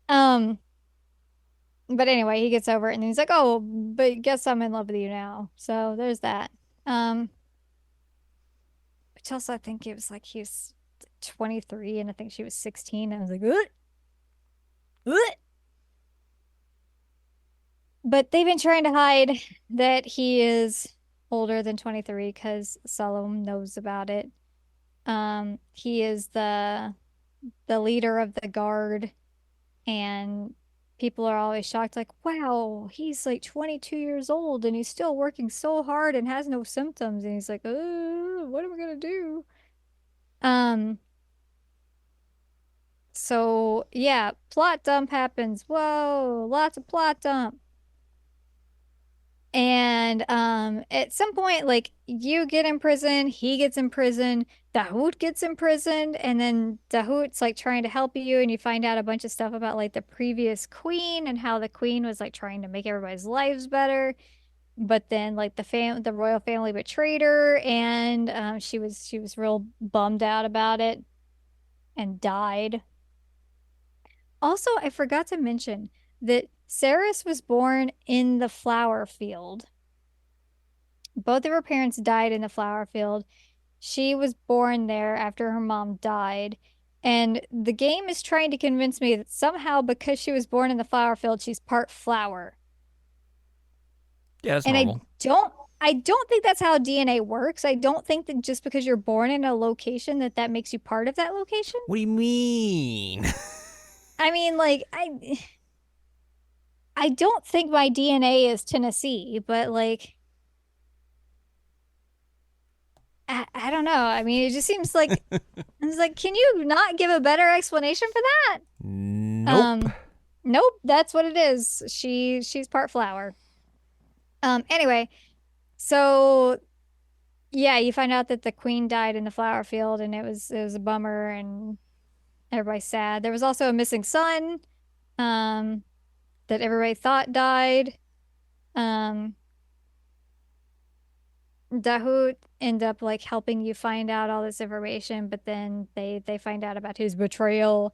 Um, but anyway, he gets over it and he's like, "Oh, but guess I'm in love with you now." So there's that. Um, which also I think it was like he was 23 and I think she was 16. I was like, "Ugh, ugh." But they've been trying to hide that he is older than 23 because Salome knows about it. He is the leader of the guard, and people are always shocked, like, wow, he's like 22 years old and he's still working so hard and has no symptoms. And he's like, what am I gonna do? Um, so yeah, plot dump happens. Whoa, lots of plot dump. And at some point, like you get in prison, he gets in prison, Dahoud gets imprisoned, and then Dahoud's like trying to help you, and you find out a bunch of stuff about like the previous queen and how the queen was like trying to make everybody's lives better. But then like the royal family betrayed her, and she was real bummed out about it and died. Also, I forgot to mention that Ceres was born in the flower field. Both of her parents died in the flower field. She was born there after her mom died. And the game is trying to convince me that somehow because she was born in the flower field, she's part flower. Yeah, that's And normal. I don't think that's how DNA works. I don't think that just because you're born in a location that that makes you part of that location. What do you mean? I mean, like I don't think my DNA is Tennessee, but like I don't know. I mean, it just seems like it's like, can you not give a better explanation for that? Nope. Nope, that's what it is. She's part flower. Anyway, so yeah, you find out that the queen died in the flower field, and it was a bummer, and everybody's sad. There was also a missing son, um, that everybody thought died. Um, Dahoud end up like helping you find out all this information, but then they find out about his betrayal,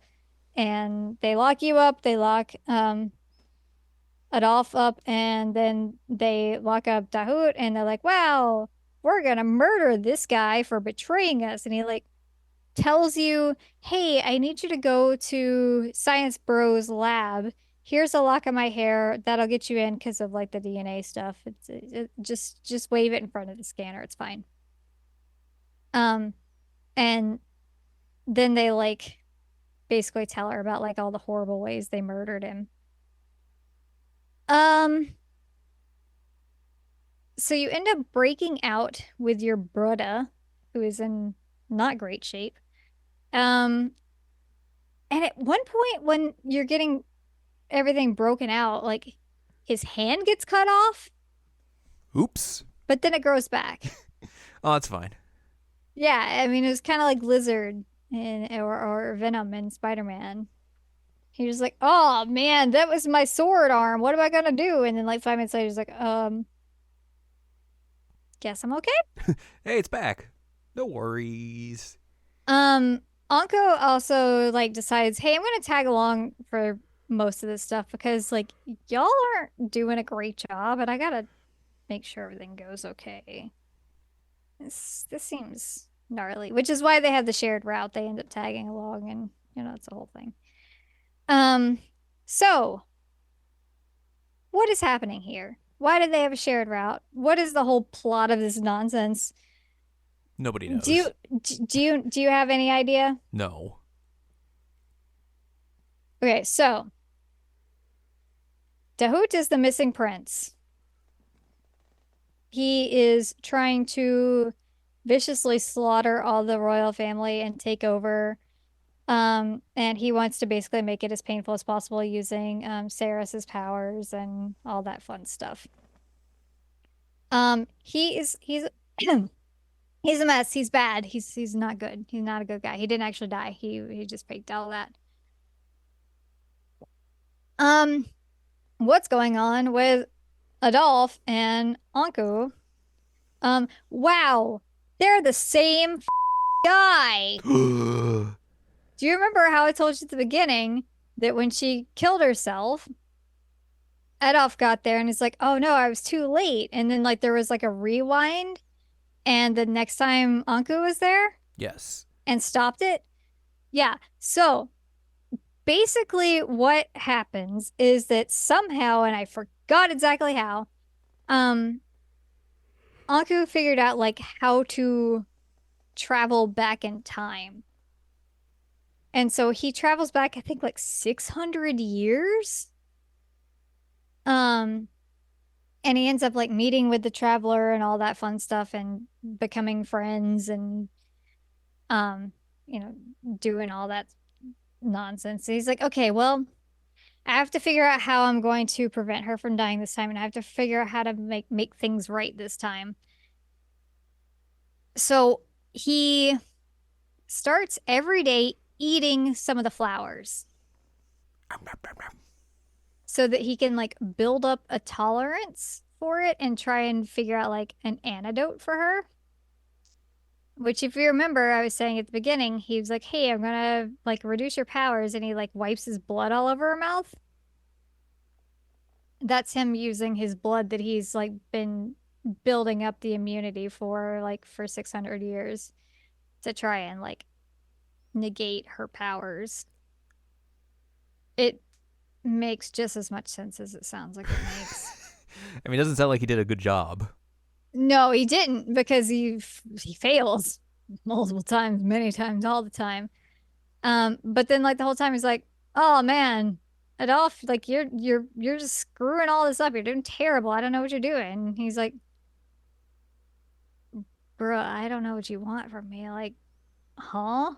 and they lock you up. They lock Adolf up, and then they lock up Dahoud, and they're like, wow, we're gonna murder this guy for betraying us. And he like tells you, hey, I need you to go to Science Bro's lab. Here's a lock of my hair that'll get you in because of like the DNA stuff. Just wave it in front of the scanner. It's fine. Um, and then they like basically tell her about like all the horrible ways they murdered him. Um, so you end up breaking out with your brother, who is in not great shape. Um, and at one point when you're getting everything broken out, like his hand gets cut off, Oops. but then it grows back. Oh, that's fine. Yeah, I mean it was kind of like Lizard or Venom in Spider-Man. He was like, "Oh man, that was my sword arm. What am I gonna do?" And then like 5 minutes later, he's like, guess I'm okay." Hey, it's back. No worries. Um, Anko also like decides, "Hey, I'm gonna tag along for most of this stuff because like y'all aren't doing a great job, and I gotta make sure everything goes okay." This seems gnarly, which is why they have the shared route. They end up tagging along, and it's a whole thing. Um, so what is happening here? Why did they have a shared route? What is the whole plot of this nonsense? Nobody Do you knows. do you have any idea? No. Okay, so Dahout is the missing prince. He is trying to viciously slaughter all the royal family and take over. And he wants to basically make it as painful as possible using Ceras's powers and all that fun stuff. He's he's a mess. He's bad. He's not good. He's not a good guy. He didn't actually die. He just faked all that. Um, what's going on with Adolf and Anku? Wow, they're the same guy. Do you remember how I told you at the beginning that when she killed herself, Adolf got there and he's like, "Oh no, I was too late." And then like there was like a rewind, and the next time Anku was there Yes. and stopped it. Yeah. So basically what happens is that somehow, and I forgot exactly how, um, Anku figured out like how to travel back in time. And so he travels back, I think like 600 years. Um, and he ends up like meeting with the traveler and all that fun stuff and becoming friends and um, you know, doing all that nonsense. So he's like, okay, well, I have to figure out how I'm going to prevent her from dying this time, and I have to figure out how to make things right this time. So he starts every day eating some of the flowers so that he can like build up a tolerance for it and try and figure out like an antidote for her. Which, if you remember, I was saying at the beginning, he was like, "Hey, I'm gonna like reduce your powers," and he like wipes his blood all over her mouth. That's him using his blood that he's like been building up the immunity for like for 600 years to try and like negate her powers. It makes just as much sense as it sounds like it makes. I mean, it doesn't sound like he did a good job. No, he didn't because he fails multiple times, many times, all the time. But then like the whole time he's like, "Oh man, Adolf, like you're just screwing all this up. You're doing terrible. I don't know what you're doing." And he's like, "Bro, I don't know what you want from me." Like, huh?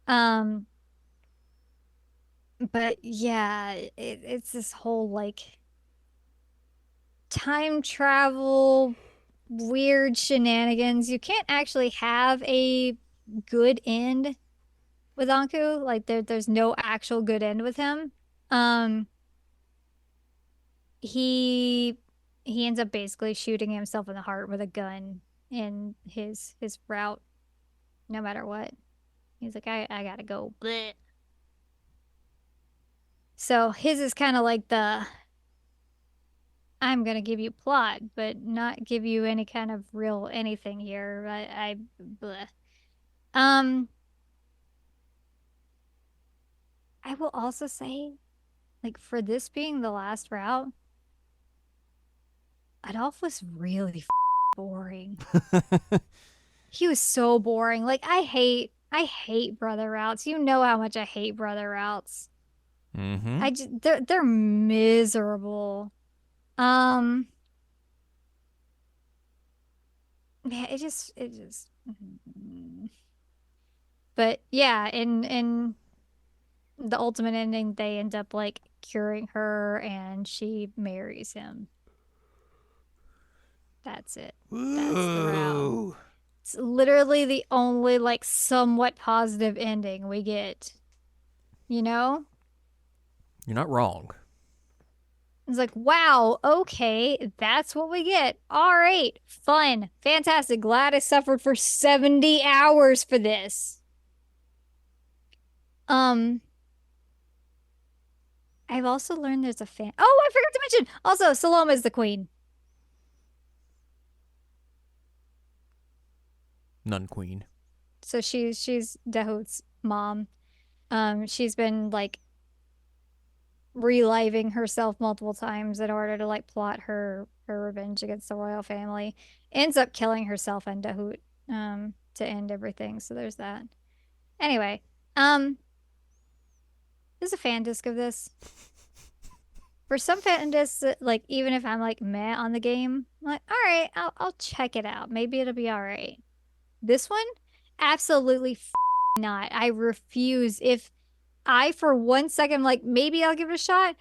Um, but yeah, it's this whole like time travel weird shenanigans. You can't actually have a good end with Anku. Like there's no actual good end with him. Um, he he ends up basically shooting himself in the heart with a gun in his route, no matter what. He's like, I gotta go. Bleh. So his is kind of like the I'm gonna give you plot, but not give you any kind of real anything here. I bleh. Um, I will also say, like for this being the last route, Adolf was really boring. He was so boring. Like I hate brother routes. You know how much I hate brother routes. Mm-hmm. I just they're miserable. Um, yeah, it just but yeah, in the ultimate ending, they end up like curing her and she marries him. That's it. That's the route. Woo! It's literally the only like somewhat positive ending we get, you know? You're not wrong. It's like, wow, okay, that's what we get. All right, fun, fantastic. Glad I suffered for 70 hours for this. Um, I've also learned there's a fan. Oh, I forgot to mention. Also, Salome is the queen. Nun Queen. So she's Dahoud's mom. She's been like reliving herself multiple times in order to like plot her revenge against the royal family. Ends up killing herself and Dahoud to end everything. So there's that. Anyway, there's a fan disc of this. For some fan discs, like even if I'm like meh on the game, I'm like, all right, I'll check it out. Maybe it'll be all right. This one, absolutely not. I refuse. If I for 1 second, like maybe I'll give it a shot,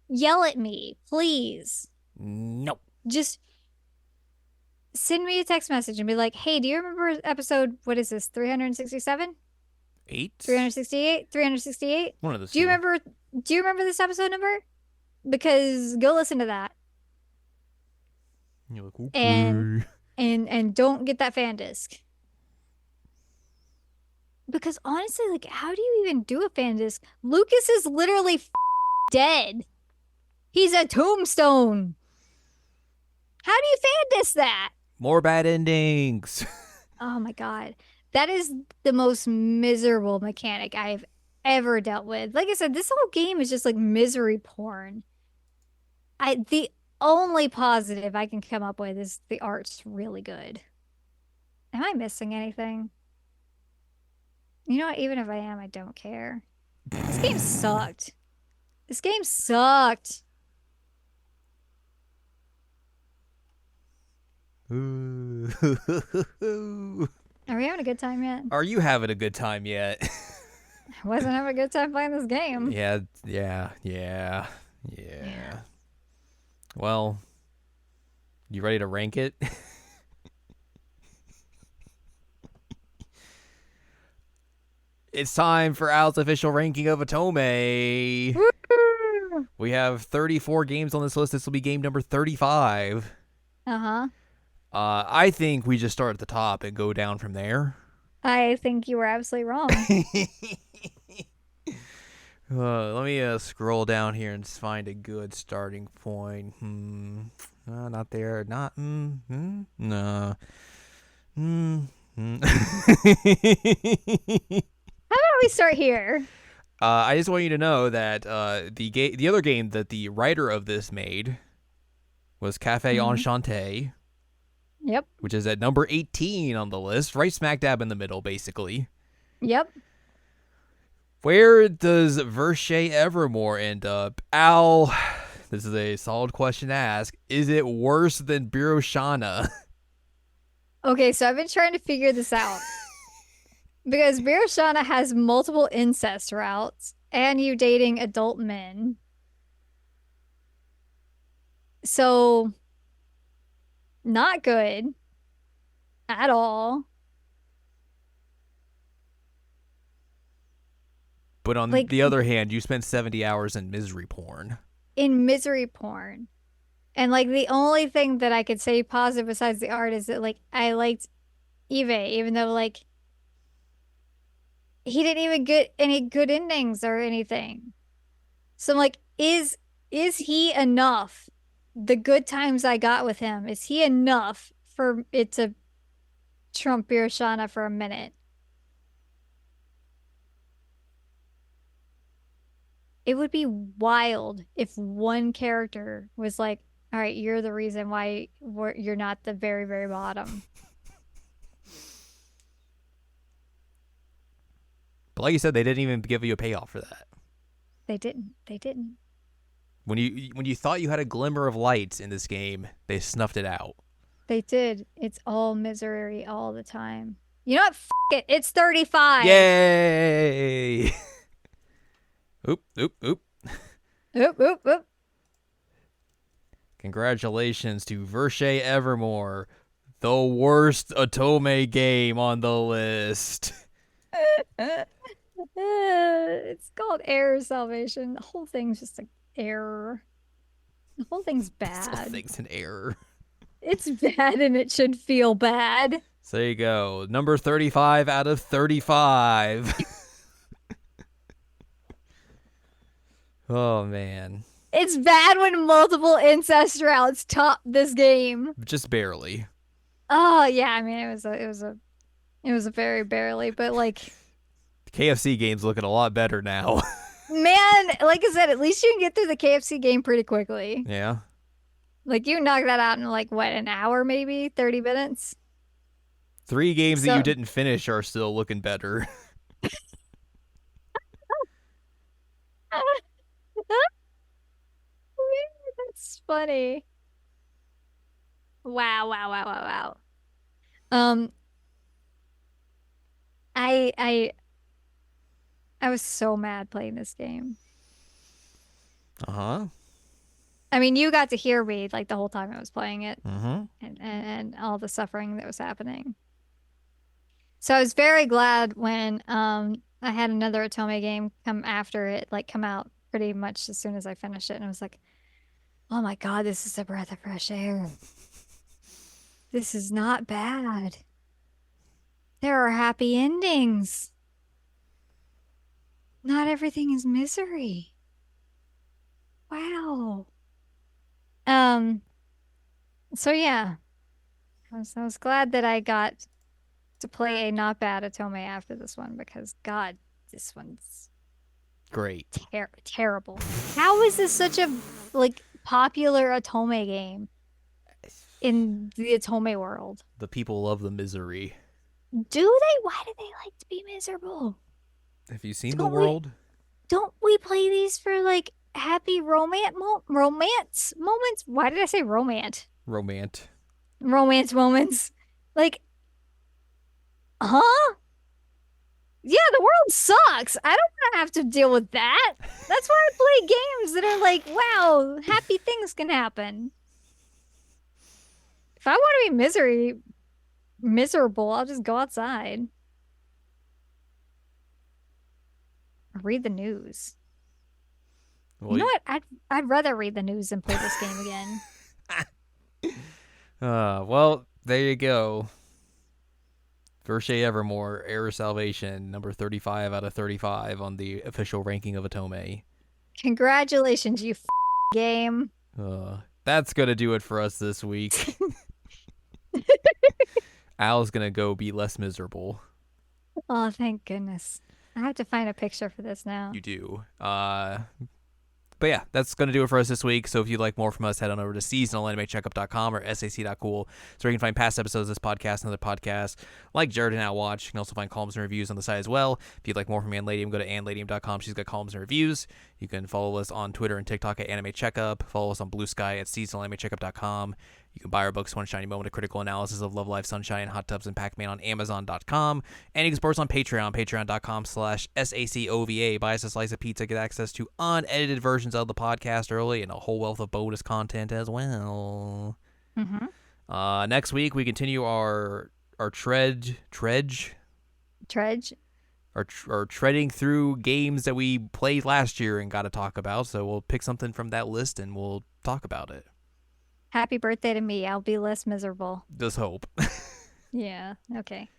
yell at me, please. Nope. Just send me a text message and be like, hey, do you remember episode, what is this, 367? 8? 368? 368? One of the Do you two. remember do you remember this episode number? Because go listen to that. You're like, And okay. and don't get that fan disc. Because honestly, like, how do you even do a fan disc? Lucas is literally dead. He's a tombstone. How do you fan disc that? More bad endings. Oh my God. That is the most miserable mechanic I've ever dealt with. Like I said, this whole game is just like misery porn. The only positive I can come up with is the art's really good. Am I missing anything? You know what? Even if I am, I don't care. This game sucked. This game sucked. Ooh. Are we having a good time yet? Are you having a good time yet? I wasn't having a good time playing this game. Yeah, yeah, yeah, Yeah. yeah. Well, you ready to rank it? It's time for Al's official ranking of Otome. Woo! We have 34 games on this list. This will be game number 35. Uh-huh. I think we just start at the top and go down from there. I think you were absolutely wrong. Let me scroll down here and find a good starting point. Not there. Not. No. How about we start here? I just want you to know that the other game that the writer of this made was Cafe Mhm. Enchanté, Yep. which is at number 18 on the list, right smack dab in the middle, basically. Yep. Where does Virche Evermore end up? Al, this is a solid question to ask. Is it worse than Biroshana? Okay, so I've been trying to figure this out because Virshana has multiple incest routes and you dating adult men. So not good at all. But on Like the other hand, you spent 70 hours in misery porn. in misery porn. And like the only thing that I could say positive besides the art is that like I liked Eve, even though like he didn't even get any good endings or anything. So I'm like, is he enough? The good times I got with him, is he enough for it to trump Birshana for a minute? It would be wild if one character was like, all right, you're the reason why you're not the very, very bottom. But like you said, they didn't even give you a payoff for that. They didn't. They didn't. When you thought you had a glimmer of light in this game, they snuffed it out. They did. It's all misery all the time. You know what? F it. It's 35. Yay! Oop, oop, oop. Oop, oop, oop. Congratulations to Virche Evermore, the worst Otome game on the list. It's called error salvation. The whole thing's just an error. The whole thing's This whole bad. thing's an error. It's bad and it should feel bad. So there you go. Number 35 out of 35. Oh, man. It's bad when multiple incest routes top this game. Just barely. Oh yeah, I mean it was a very barely, but like The KFC game's looking a lot better now. man, like I said, at least you can get through the KFC game pretty quickly. Yeah. Like you knock that out in like what, an hour maybe, 30 minutes. 3 games that you So didn't finish are still looking better. that's funny. Wow, wow, wow, wow, wow. Um, I I I was so mad playing this game. Uh-huh. I mean, you got to hear me like the whole time I was playing it Mm-hmm. and all the suffering that was happening. So I was very glad when I had another Otome game come after it, like come out pretty much as soon as I finished it, and I was like, "Oh my God, this is a breath of fresh air. This is not bad. There are happy endings. Not everything is misery. Wow." Um, so yeah, I was glad that I got to play a not bad Otome after this one because God, this one's Great. terrible. How is this such a like popular Otome game in the Otome world? The people love the misery. Do they? Why do they like to be miserable? Have you seen the Don't we world? don't we play these for like happy romance moments? Why did I say romance? Romance. romance moments. Like, huh? Yeah, the world sucks. I don't want to have to deal with that. That's why I play games that are like, wow, happy things can happen. If I want to be miserable, I'll just go outside. Read the news. You Well, know what? I'd rather read the news than play this game again. well, there you go. Virche Evermore, Error Salvation, number 35 out of 35 on the official ranking of Otome. Congratulations, you game. That's going to do it for us this week. Al's going to go be less miserable. Oh, thank goodness. I have to find a picture for this now. You do. But yeah, that's going to do it for us this week. So if you'd like more from us, head on over to seasonalanimecheckup.com or sac.cool, so you can find past episodes of this podcast and other podcasts like Jared and Al Watch. You can also find columns and reviews on the site as well. If you'd like more from Anladium, go to anladium.com. She's got columns and reviews. You can follow us on Twitter and TikTok at Anime Checkup. Follow us on Blue Sky at seasonalanimecheckup.com. You can buy our books, One Shiny Moment, a critical analysis of Love, Life, Sunshine, Hot Tubs, and Pac-Man on Amazon.com. And you can support us on Patreon, patreon.com/SACOVA. Buy us a slice of pizza, get access to unedited versions of the podcast early, and a whole wealth of bonus content as well. Next week, we continue our treading through games that we played last year and got to talk about. So we'll pick something from that list and we'll talk about it. Happy birthday to me. I'll be less miserable. Just hope. Yeah, okay.